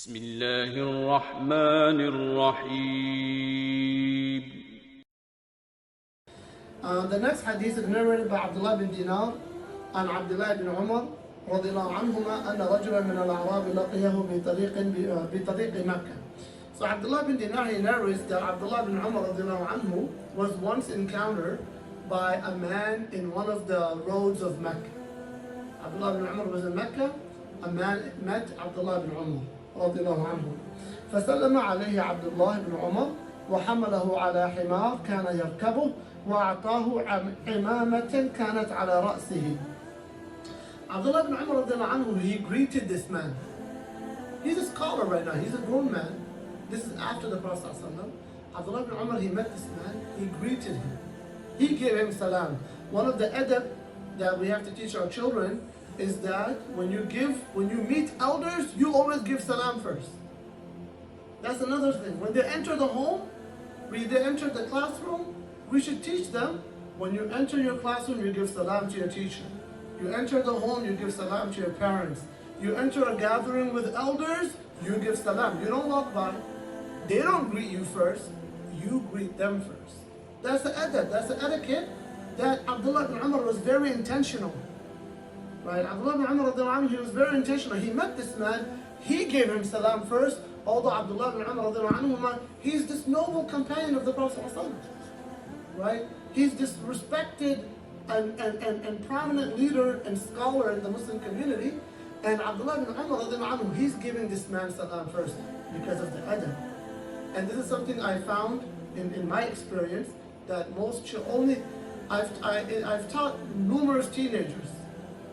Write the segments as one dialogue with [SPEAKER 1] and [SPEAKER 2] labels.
[SPEAKER 1] بسم الله الرحمن الرحيم.
[SPEAKER 2] The next hadith is narrated by Abdullah bin Dinar and Abdullah bin Umar رضي الله عنهما أن رجلا من الأعراب لقيه بطريق مكة. So Abdullah bin Dinar, he narrates that Abdullah bin Umar رضي الله عنه was once encountered by a man in one of the roads of Mecca. Abdullah bin Umar was in Mecca. A man met Abdullah bin Umar رضي الله عنه. فسلم عليه عبد الله بن عمر وحمله على حمار كان يركبه وأعطاه عمامة كانت على رأسه. Abdullah bin Umar رضي الله عنه, he greeted this man. He's a scholar right now, he's a grown man. This is after the Prophet ﷺ. Abdullah bin Umar, he met this man, he greeted him. He gave him salam. One of the adab that we have to teach our children is that when you meet elders, you always give salam first. That's another thing. When they enter the home, when they enter the classroom, we should teach them, when you enter your classroom, you give salam to your teacher. You enter the home, you give salam to your parents. You enter a gathering with elders, you give salam. You don't walk by. They don't greet you first, you greet them first. That's the adab, that's the etiquette that Abdullah bin Umar was very intentional. Right? Abdullah bin Umar, he was very intentional. He met this man, he gave him salam first, although Abdullah bin Umar, he's this noble companion of the Prophet ﷺ. Right? He's this respected and prominent leader and scholar in the Muslim community. And Abdullah bin Umar, he's giving this man salam first because of the adab. And this is something I found in my experience, that I've taught numerous teenagers.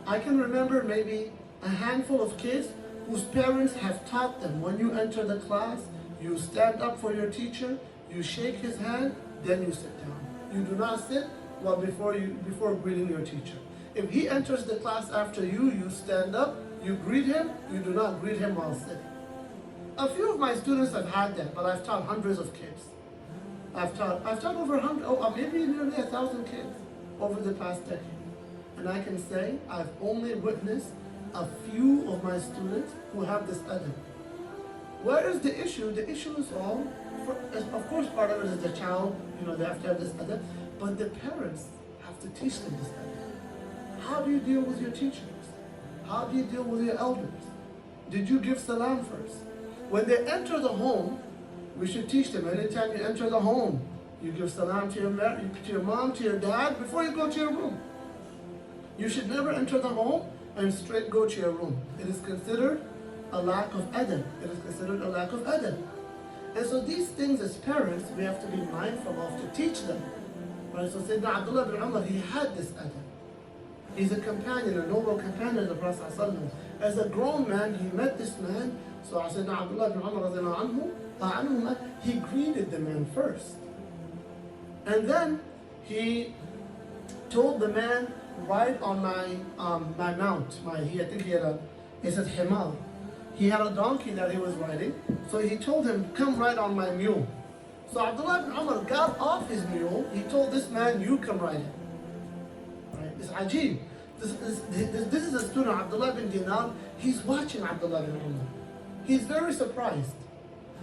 [SPEAKER 2] I can remember maybe a handful of kids whose parents have taught them, when you enter the class, you stand up for your teacher, you shake his hand, then you sit down. You do not sit before greeting your teacher. If he enters the class after you, you stand up, you greet him, you do not greet him while sitting. A few of my students have had that, but I've taught hundreds of kids. I've taught over 100, maybe nearly 1,000 kids over the past decade. And I can say I've only witnessed a few of my students who have this adab. Where is the issue? The issue is all, of course part of it is the child, they have to have this adab, but the parents have to teach them this adab. How do you deal with your teachers? How do you deal with your elders? Did you give salam first? When they enter the home, we should teach them, anytime you enter the home, you give salam to your mom, to your dad, before you go to your room. You should never enter the home and straight go to your room. It is considered a lack of adab. It is considered a lack of adab. And so these things as parents, we have to be mindful of to teach them. Right? So Sayyidina Abdullah bin Umar, he had this adab. He's a companion, a noble companion of the Prophet ﷺ. As a grown man, he met this man. So Sayyidina Abdullah bin Umar, he greeted the man first. And then he told the man, ride on my mount. He said himar. He had a donkey that he was riding. So he told him, come ride on my mule. So Abdullah bin Umar got off his mule. He told this man, you come ride it. Right? It's ajib. This is a student, Abdullah bin Dinar. He's watching Abdullah bin Umar. He's very surprised.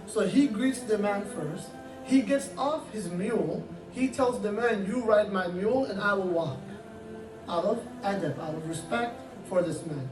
[SPEAKER 2] So he greets the man first. He gets off his mule. He tells the man, you ride my mule and I will walk. Out of adab, out of respect for this man.